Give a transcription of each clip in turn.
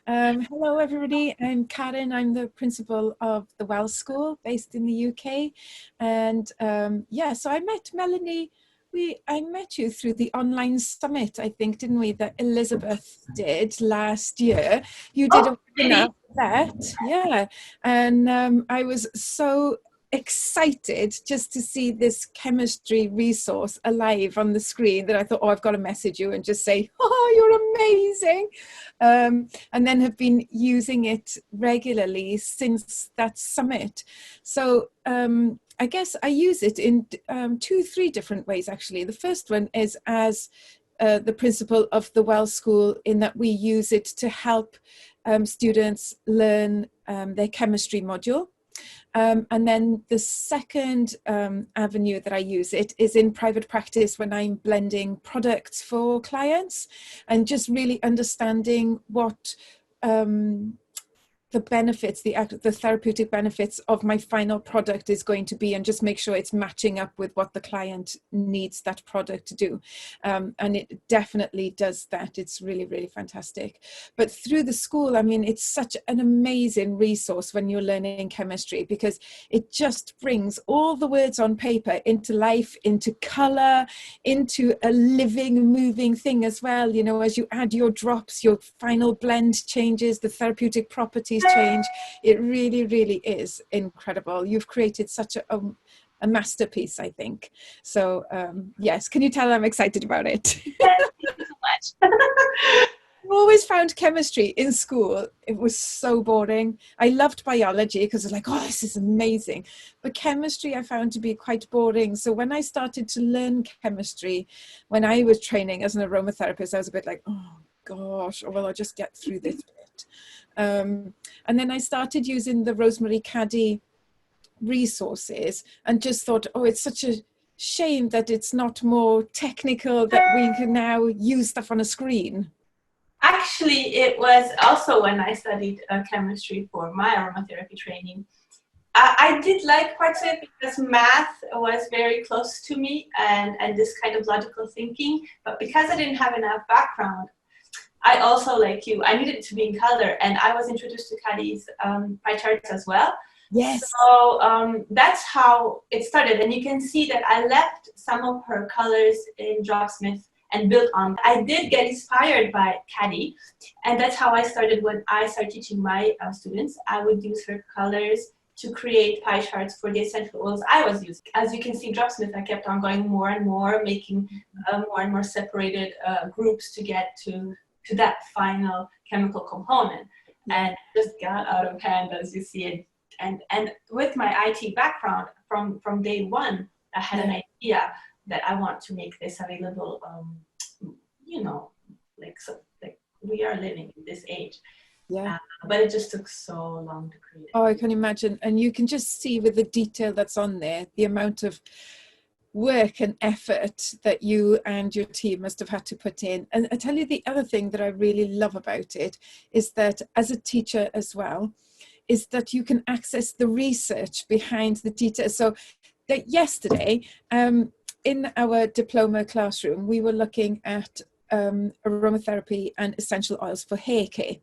Hello, everybody. I'm Caren. I'm the principal of the Wells School based in the UK. And so I met Melanie. I met you through the online summit, I think, didn't we, that Elizabeth did last year. You did a webinar for that, yeah. And I was so excited just to see this chemistry resource alive on the screen that I thought, oh, I've got to message you and just say, oh, you're amazing. And then have been using it regularly since that summit. So I guess I use it in 3 different ways, actually. The first one is as the principal of the Wells School, in that we use it to help students learn their chemistry module. And then the second avenue that I use it is in private practice when I'm blending products for clients and just really understanding what the benefits, the therapeutic benefits of my final product is going to be, and just make sure it's matching up with what the client needs that product to do. And it definitely does that. It's really, really fantastic. But through the school, I mean, it's such an amazing resource when you're learning chemistry, because it just brings all the words on paper into life, into color, into a living, moving thing as well. You know, as you add your drops, your final blend changes, the therapeutic properties change. It really, really is incredible. You've created such a masterpiece, I think. So yes, can you tell I'm excited about it? Thank you so much. I've always found chemistry in school, it was so boring. I loved biology because I was like, oh, this is amazing. But chemistry I found to be quite boring. So when I started to learn chemistry, when I was training as an aromatherapist, I was a bit like, oh gosh, or well, I'll just get through this bit. And then I started using the Rosemary Caddy resources and just thought, oh, it's such a shame that it's not more technical, that we can now use stuff on a screen. Actually, it was also when I studied chemistry for my aromatherapy training. I did like parts of it because math was very close to me, and this kind of logical thinking. But because I didn't have enough background, I also, like you, I needed it to be in color, and I was introduced to Caddy's pie charts as well. Yes. So that's how it started, and you can see that I left some of her colors in Dropsmart and built on. I did get inspired by Caddy, and that's how I started. When I started teaching my students, I would use her colors to create pie charts for the essential oils I was using. As you can see, Dropsmart, I kept on going more and more, making more and more separated groups to get to that final chemical component, and just got out of hand, as you see it. And with my IT background, from day one, I had an idea that I want to make this available. You know, like we are living in this age. Yeah. But it just took so long to create it. Oh, I can imagine. And you can just see with the detail that's on there, the amount of work and effort that you and your team must have had to put in. And I tell you, the other thing that I really love about it is that as a teacher as well, is that you can access the research behind the details. So that yesterday, in our diploma classroom, we were looking at aromatherapy and essential oils for hair care.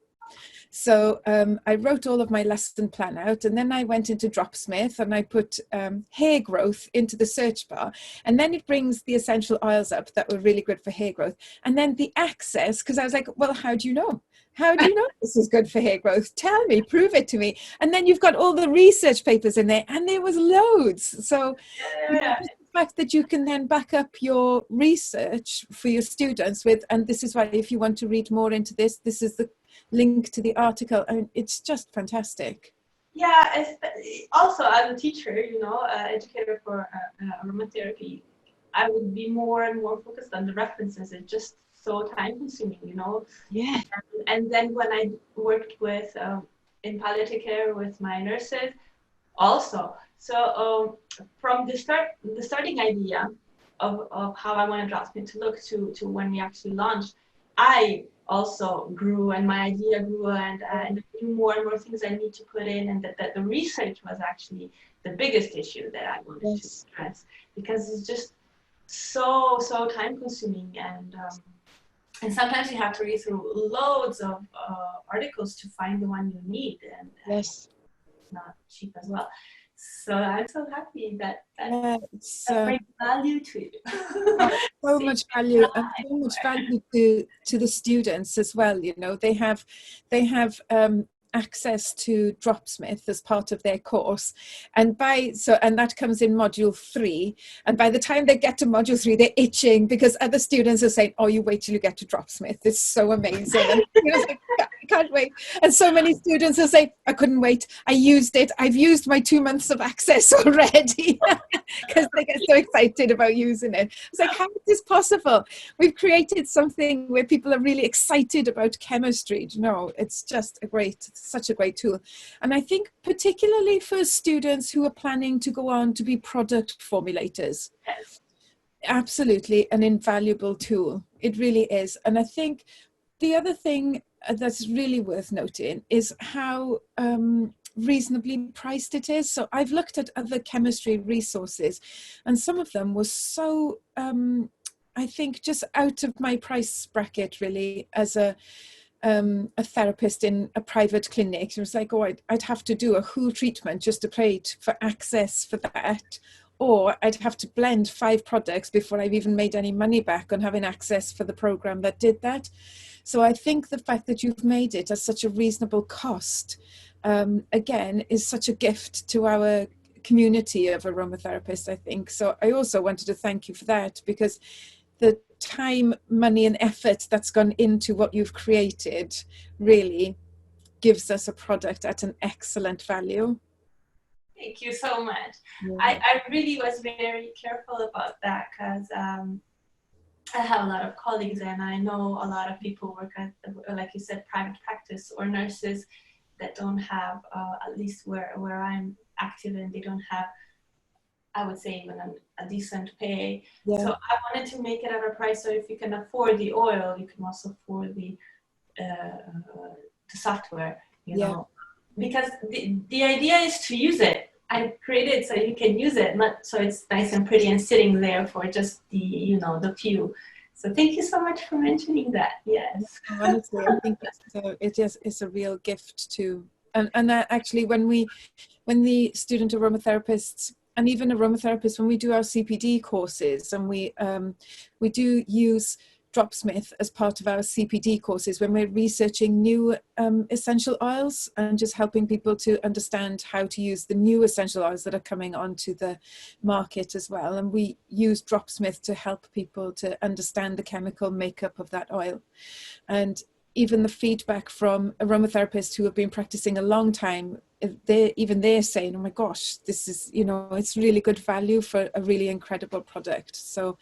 So I wrote all of my lesson plan out, and then I went into Dropsmart and I put hair growth into the search bar, and then it brings the essential oils up that were really good for hair growth. And then the access, because I was like, well, how do you know? How do you know this is good for hair growth? Tell me, prove it to me. And then you've got all the research papers in there, and there was loads. So you know, just the fact that you can then back up your research for your students with, and this is why, if you want to read more into this, this is the link to the article. I mean, it's just fantastic. Yeah, also as a teacher, you know, educator for aromatherapy, I would be more and more focused on the references. It's just so time consuming, you know. Yeah. And then when I worked with in palliative care with my nurses, also. So from the starting idea of how I wanted Dropsmart to look to when we actually launched, I also grew, and my idea grew, and more and more things I need to put in, and that the research was actually the biggest issue that I wanted to stress, because it's just so time consuming, and And sometimes you have to read through loads of articles to find the one you need, and Yes. it's not cheap as well. So I'm so happy that Yeah, that brings value to you. so much value, and so much value to the students as well. You know, they have access to Dropsmith as part of their course, and that comes in module 3, and by the time they get to module 3 they're itching because other students are saying, oh, you wait till you get to Dropsmith, it's so amazing. And you know, it's like, I can't wait. And so many students will say, I couldn't wait, I used it, I've used my 2 months of access already. Because they get so excited about using it. It's like, how is this possible? We've created something where people are really excited about chemistry. You know, it's just such a great tool. And I think particularly for students who are planning to go on to be product formulators, absolutely an invaluable tool. It really is. And I think the other thing that's really worth noting is how reasonably priced it is. So I've looked at other chemistry resources, and some of them were so, I think, just out of my price bracket, really, as a therapist in a private clinic. It was like, oh, I'd have to do a whole treatment just to pay for access for that. Or I'd have to blend 5 products before I've even made any money back on having access for the program that did that. So I think the fact that you've made it at such a reasonable cost, again, is such a gift to our community of aromatherapists, I think. So I also wanted to thank you for that, because the time, money and effort that's gone into what you've created really gives us a product at an excellent value. Thank you so much. Yeah. I really was very careful about that because I have a lot of colleagues and I know a lot of people work at, like you said, private practice or nurses that don't have, at least where I'm active in, they don't have, I would say, even a decent pay. Yeah. So I wanted to make it at a price so if you can afford the oil, you can also afford the software, you know, because the idea is to use it. I created so you can use it, not so it's nice and pretty and sitting there for just the, you know, the few. So thank you so much for mentioning that. Yes. Honestly, I think it's a real gift to, and actually when the student aromatherapists and even aromatherapists, when we do our CPD courses, and we do use Dropsmith as part of our CPD courses when we're researching new essential oils and just helping people to understand how to use the new essential oils that are coming onto the market as well. And we use Dropsmith to help people to understand the chemical makeup of that oil. And even the feedback from aromatherapists who have been practicing a long time, they're saying, oh my gosh, this is, you know, it's really good value for a really incredible product. So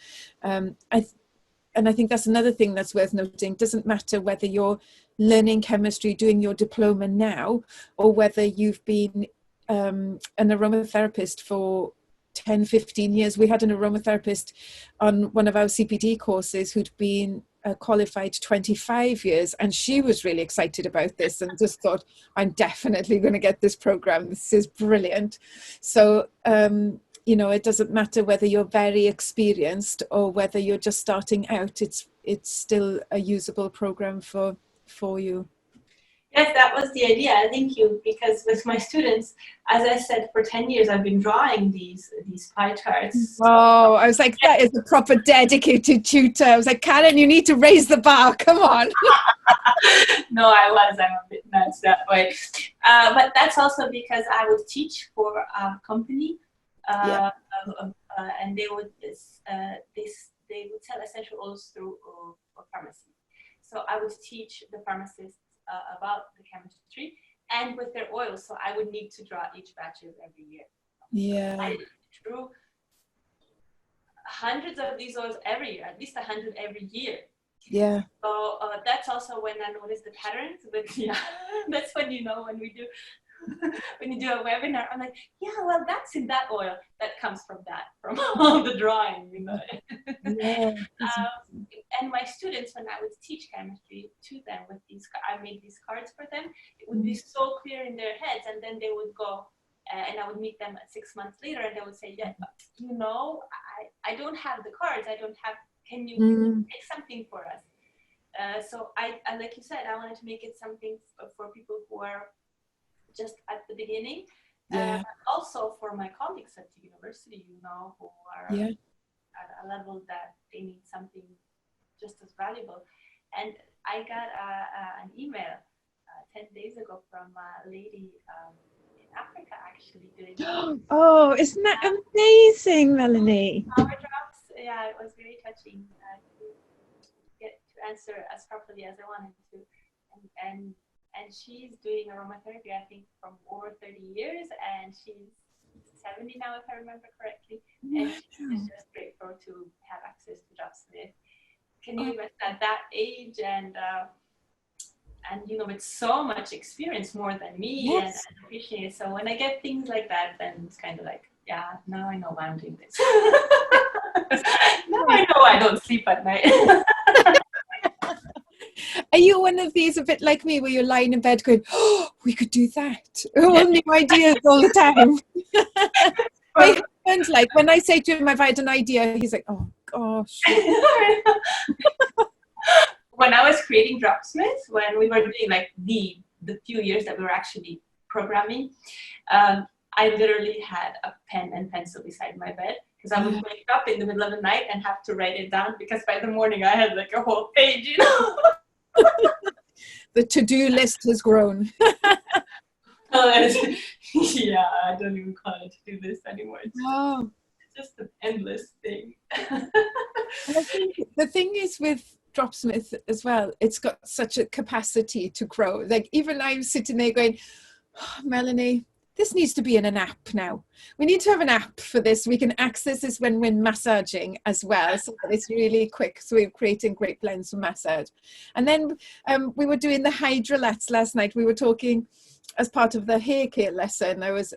I think that's another thing that's worth noting. It doesn't matter whether you're learning chemistry, doing your diploma now, or whether you've been an aromatherapist for 10, 15 years. We had an aromatherapist on one of our CPD courses who'd been qualified 25 years, and she was really excited about this and just thought, I'm definitely going to get this program. This is brilliant. So, you know, it doesn't matter whether you're very experienced or whether you're just starting out. It's still a usable program for you. Yes, that was the idea. Thank you. Because with my students, as I said, for 10 years, I've been drawing these pie charts. Oh, I was like, that is a proper dedicated tutor. I was like, Caren, you need to raise the bar. Come on. No, I'm a bit nuts that way. But that's also because I would teach for a company, and they would sell essential oils through a pharmacy. So I would teach the pharmacists about the chemistry and with their oils. So I would need to draw each batches every year. Yeah. I drew hundreds of these oils every year, at least 100 every year. Yeah. So that's also when I noticed the patterns. But yeah, that's when you know when we do when you do a webinar. I'm like, yeah, well, that's in that oil. That comes from all the drawing, you know. Yeah. And my students, when I would teach chemistry to them with these, I made these cards for them. It would be so clear in their heads, and then they would go. And I would meet them 6 months later, and they would say, "Yeah, you know, I don't have the cards. I don't have. Can you make something for us?" So I, like you said, I wanted to make it something for people who are just at the beginning, Yeah. but also for my colleagues at the university, you know, who are Yeah. at a level that they need something just as valuable. And I got an email 10 days ago from a lady in Africa, actually doing Oh, isn't that amazing, Melanie? power drops. Yeah, it was very touching to get to answer as properly as I wanted to. And and she's doing aromatherapy, I think, from over 30 years, and she's 70 now, if I remember correctly. And she's just grateful to have access to Dropsmart. Can you imagine at that age and you know, with so much experience, more than me, and Yes. appreciate it. So when I get things like that, then it's kind of like, yeah, now I know why I'm doing this. Now I know I don't sleep at night. Are you one of these, a bit like me, where you're lying in bed going, oh, we could do that? All new ideas all the time. My husband, like, when I say to him I've had an idea, he's like, oh gosh. When I was creating Dropsmith, when we were doing like the few years that we were actually programming, I literally had a pen and pencil beside my bed because I would wake up in the middle of the night and have to write it down because by the morning I had like a whole page, you know. The to-do list has grown. Yeah, I don't even call it to-do list anymore. It's just an endless thing. And I think the thing is with Dropsmith as well, it's got such a capacity to grow. Like even I'm sitting there going, oh, Melanie, this needs to be in an app now. We need to have an app for this. We can access this when we're massaging as well. So that it's really quick. So we're creating great blends for massage. And then we were doing the hydrolats last night. We were talking as part of the hair care lesson. I was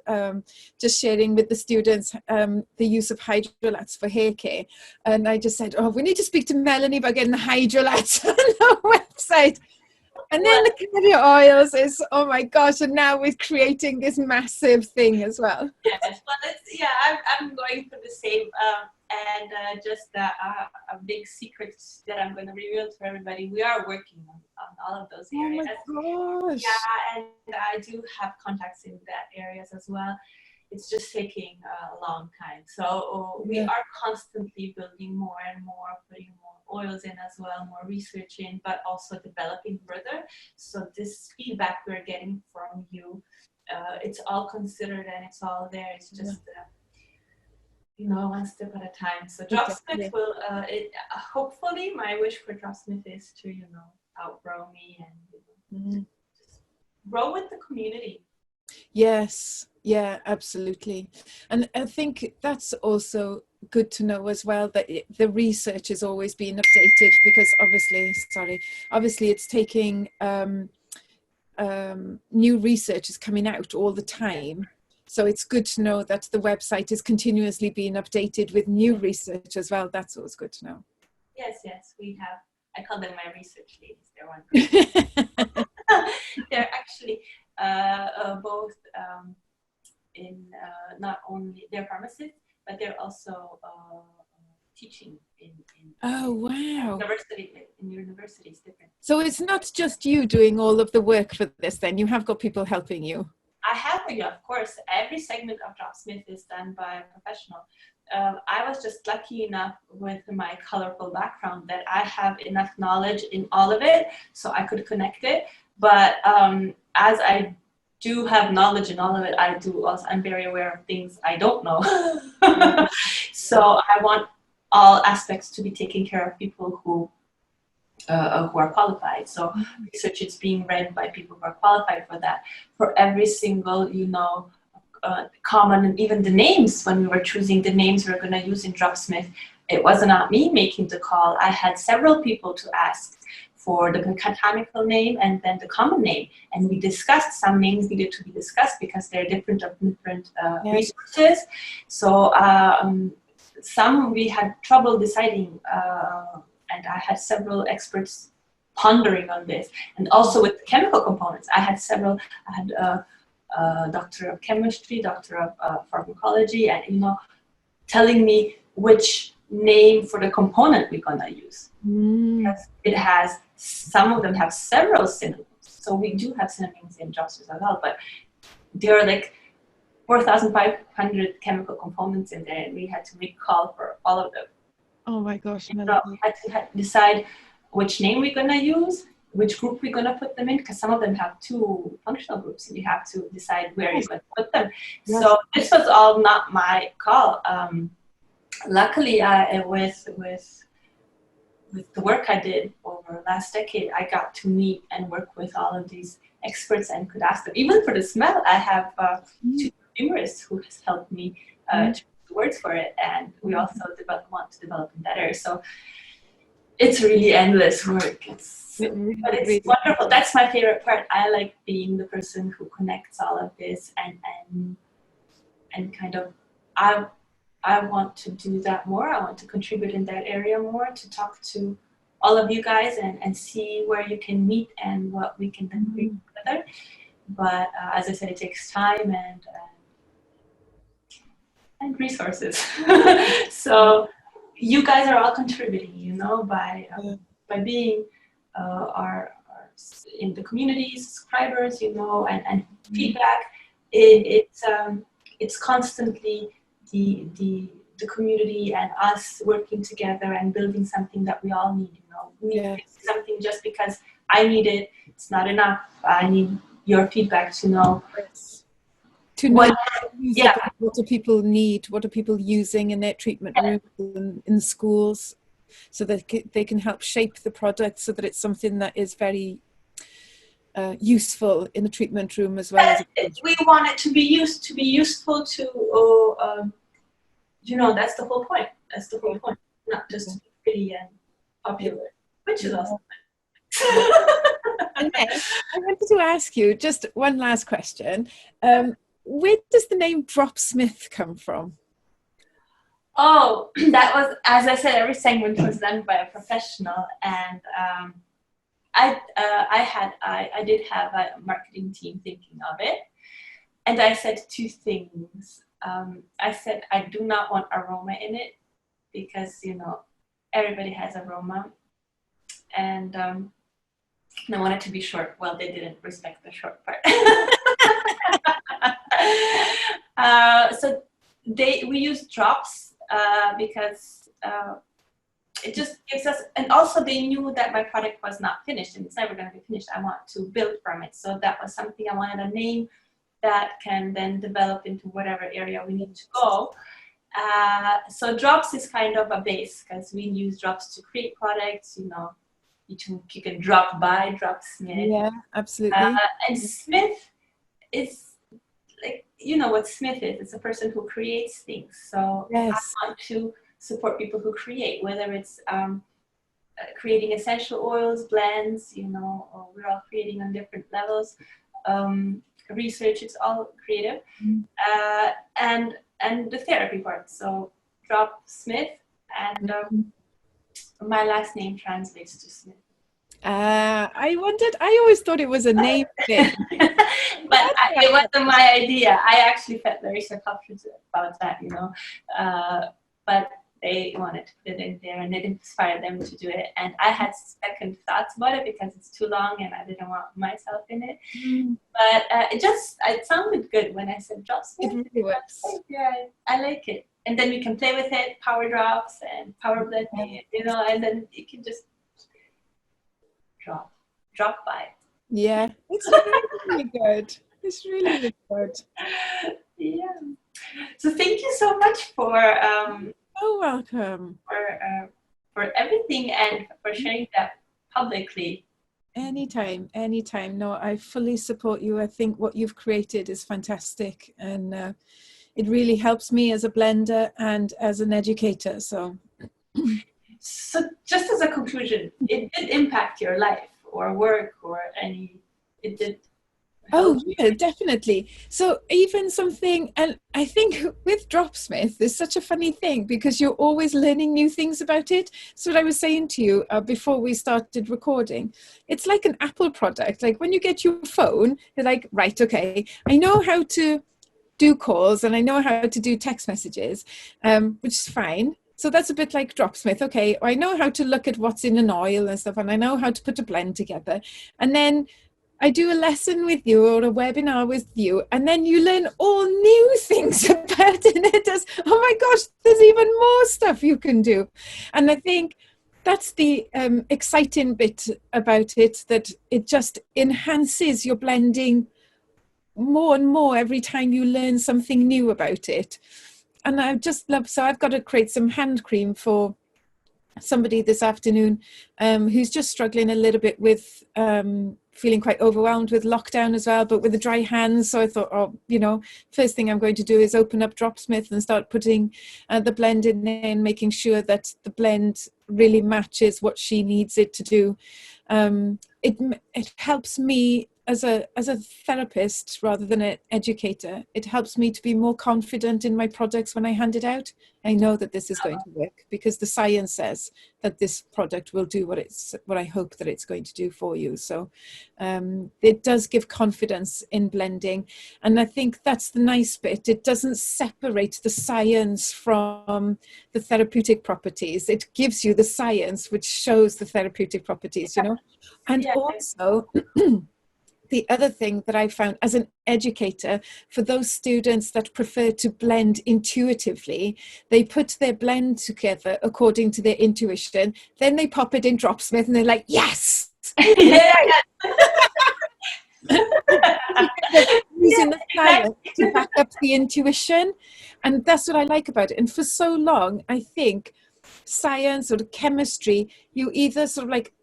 just sharing with the students the use of hydrolats for hair care. And I just said, oh, we need to speak to Melanie about getting the hydrolats on the website. And then the carrier oils is, oh my gosh, and now we're creating this massive thing as well. Yes, well, yeah, I'm going for the same, and just a big secret that I'm going to reveal to everybody. We are working on all of those areas. Oh my gosh. Yeah, and I do have contacts in that areas as well. It's just taking a long time. So we are constantly building more and more, putting more oils in as well, more research in, but also developing further. So this feedback we're getting from you, it's all considered and it's all there. It's just, you know, one step at a time. So Dropsmith will, hopefully my wish for Dropsmith is to, you know, outgrow me and just grow with the community. Yes, yeah, absolutely. And I think that's also good to know as well, that the research is always being updated because obviously it's taking new research is coming out all the time. So it's good to know that the website is continuously being updated with new research as well. That's always good to know. Yes, we have. I call them my research ladies. They're wonderful. They're actually both in not only they're pharmacists, but they're also teaching in oh wow universities different. So it's not just you doing all of the work for this, then you have got people helping you. I have, yeah, of course. Every segment of Dropsmith is done by a professional. I was just lucky enough with my colorful background that I have enough knowledge in all of it, so I could connect it. But as I do have knowledge in all of it, I'm very aware of things I don't know. So I want all aspects to be taken care of people who are qualified. So research is being read by people who are qualified for that. For every single, you know, common, and even the names, when we were choosing the names we were going to use in Dropsmith, it wasn't not me making the call. I had several people to ask for the botanical name and then the common name. And we discussed some names needed to be discussed because they're different resources. So some we had trouble deciding, and I had several experts pondering on this. And also with the chemical components, I had doctor of chemistry, doctor of pharmacology, and, you know, telling me which name for the component we're gonna use. Because it has, some of them have several synonyms. So we do have synonyms in Dropsmart as well, but there are like 4,500 chemical components in there, and we had to make call for all of them. Oh my gosh, So we had to decide which name we're gonna use, which group we're gonna put them in, because some of them have 2 functional groups, and you have to decide where you're gonna put them. Yes. So this was all not my call. Luckily, with the work I did over the last decade, I got to meet and work with all of these experts and could ask them. Even for the smell, I have 2 humorists who has helped me choose the words for it, and we also want to develop it better. So it's really endless work. But it's wonderful. That's my favorite part. I like being the person who connects all of this and kind of, I want to do that more. I want to contribute in that area more, to talk to all of you guys and see where you can meet and what we can then bring together. But as I said, it takes time and resources. So you guys are all contributing, you know, by being our in the community, subscribers, you know, and feedback. It's constantly the community and us working together and building something that we all need, you know. We need something just because I need it. It's not enough. I need your feedback to know. To know what do people need, what are people using in their treatment rooms, in schools, so that they can help shape the product so that it's something that is very useful in the treatment room as well. We want it to be useful to, you know, that's the whole point. That's the whole point, not just to be pretty and popular, which is awesome. And then I wanted to ask you just one last question. Where does the name Dropsmart come from? Oh, that was, as I said, every segment was done by a professional, and I did have a marketing team thinking of it, and I said 2 things. I said I do not want aroma in it because, you know, everybody has aroma, and I want it to be short. Well, they didn't respect the short part. So we use drops because it just gives us, and also they knew that my product was not finished and it's never going to be finished. I want to build from it. So that was something I wanted, a name that can then develop into whatever area we need to go. So drops is kind of a base because we use drops to create products, you know. You can drop by Dropsmart. Yeah, absolutely. And Smith is, like, you know what Smith is. It's a person who creates things. So yes. I want to support people who create, whether it's creating essential oils, blends, you know, or we're all creating on different levels. Research, it's all creative. And the therapy part. So Dropsmart, and my last name translates to Smith. I wondered, I always thought it was a name thing. But it wasn't my idea. I actually felt very self-conscious about that, you know. But they wanted to put it in there, and it inspired them to do it. And I had second thoughts about it because it's too long and I didn't want myself in it. But it sounded good when I said Dropsmart. It really works. Yeah, I like it. And then we can play with it, power drops and power blending, you know, and then you can just drop by. Yeah, it's really good. It's really, really good. Yeah. So thank you so much for you're welcome. For everything and for sharing that publicly. Anytime. No, I fully support you. I think what you've created is fantastic, and it really helps me as a blender and as an educator. So just as a conclusion, it did impact your life or work or it did. Oh, yeah, definitely. So even something, and I think with Dropsmart, there's such a funny thing because you're always learning new things about it. So what I was saying to you before we started recording, it's like an Apple product. Like when you get your phone, you're like, right, okay, I know how to do calls and I know how to do text messages, which is fine. So that's a bit like Dropsmith. Okay, I know how to look at what's in an oil and stuff, and I know how to put a blend together. And then I do a lesson with you or a webinar with you, and then you learn all new things about it. And it does, oh my gosh, there's even more stuff you can do. And I think that's the exciting bit about it, that it just enhances your blending more and more every time you learn something new about it. And I just love, so I've got to create some hand cream for somebody this afternoon who's just struggling a little bit with feeling quite overwhelmed with lockdown as well, but with the dry hands. So I thought, oh, you know, first thing I'm going to do is open up Dropsmith and start putting the blend in there and making sure that the blend really matches what she needs it to do. It helps me as a therapist rather than an educator. It helps me to be more confident in my products when I hand it out. I know that this is going to work because the science says that this product will do what I hope that it's going to do for you. So it does give confidence in blending, and I think that's the nice bit. It doesn't separate the science from the therapeutic properties. It gives you the science which shows the therapeutic properties, you know. And also the other thing that I found as an educator, for those students that prefer to blend intuitively, they put their blend together according to their intuition. Then they pop it in Dropsmith and they're like, yes! Using the science to back up the intuition. And that's what I like about it. And for so long, I think science or chemistry, you either sort of like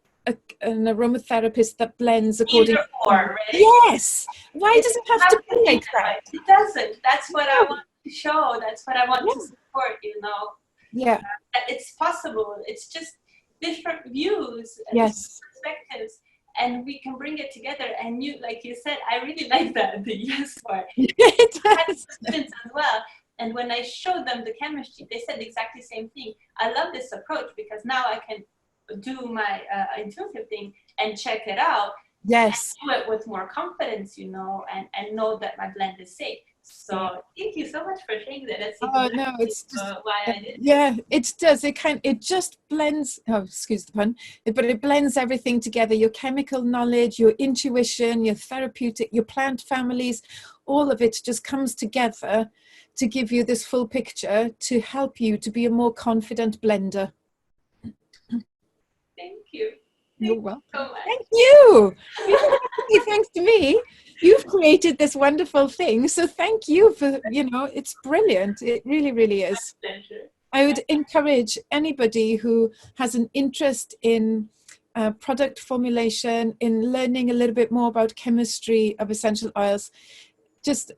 an aromatherapist that blends according to... Right? Yes. Why does it have to be like that? It doesn't. That's what I want to show. That's what I want to support, you know. Yeah. That it's possible. It's just different views and yes. perspectives, and we can bring it together. And you, like you said, I really like that, the yes part. It I had does. students as well. And when I showed them the chemistry, they said exactly the same thing. I love this approach because now I can do my intuitive thing and check it out. Yes. And do it with more confidence, you know, and know that my blend is safe. So thank you so much for sharing that. That's no, it's just why I did. Yeah, it does. It just blends. Oh, excuse the pun. But it blends everything together. Your chemical knowledge, your intuition, your therapeutic, your plant families, all of it just comes together to give you this full picture to help you to be a more confident blender. Thank you. You're welcome. So much. Thank you. You don't have to say thanks to me. You've created this wonderful thing. So thank you for, it's brilliant. It really, really is. Pleasure. I would encourage anybody who has an interest in product formulation, in learning a little bit more about chemistry of essential oils, just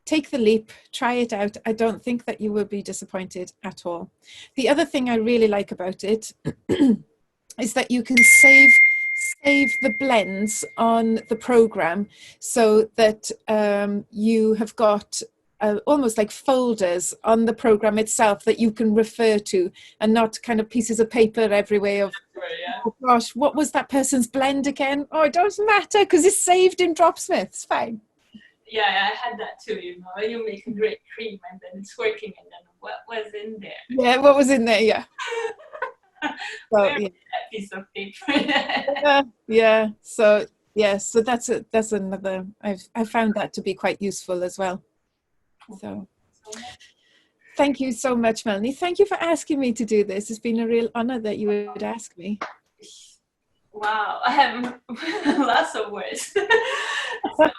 take the leap, try it out. I don't think that you will be disappointed at all. The other thing I really like about it is that you can save the blends on the program so that you have got almost like folders on the program itself that you can refer to, and not kind of pieces of paper everywhere of, oh gosh, what was that person's blend again? Oh, it doesn't matter because it's saved in Dropsmith. It's fine. Yeah, I had that too, you know. You make a great cream and then it's working, and then what was in there? Yeah, what was in there? Yeah. So, yeah. That piece of paper. Yeah. So that's another. I found that to be quite useful as well. So thank you so much, Melanie. Thank you for asking me to do this. It's been a real honor that you would ask me. Wow, I have lots of words. So,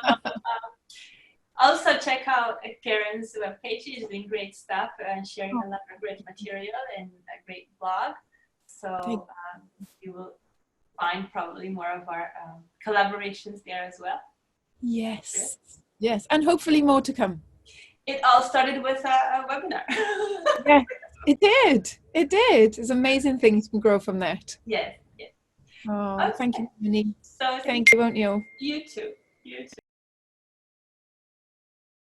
also check out Caren's webpage. She's doing great stuff and sharing a lot of great material and a great blog. So you will find probably more of our collaborations there as well. Yes. Yes. And hopefully more to come. It all started with a webinar. Yeah, it did. It did. It's amazing things can grow from that. Yes. Yes. Oh, okay. Thank you, Melanie. So thank you, won't you? You too. You too.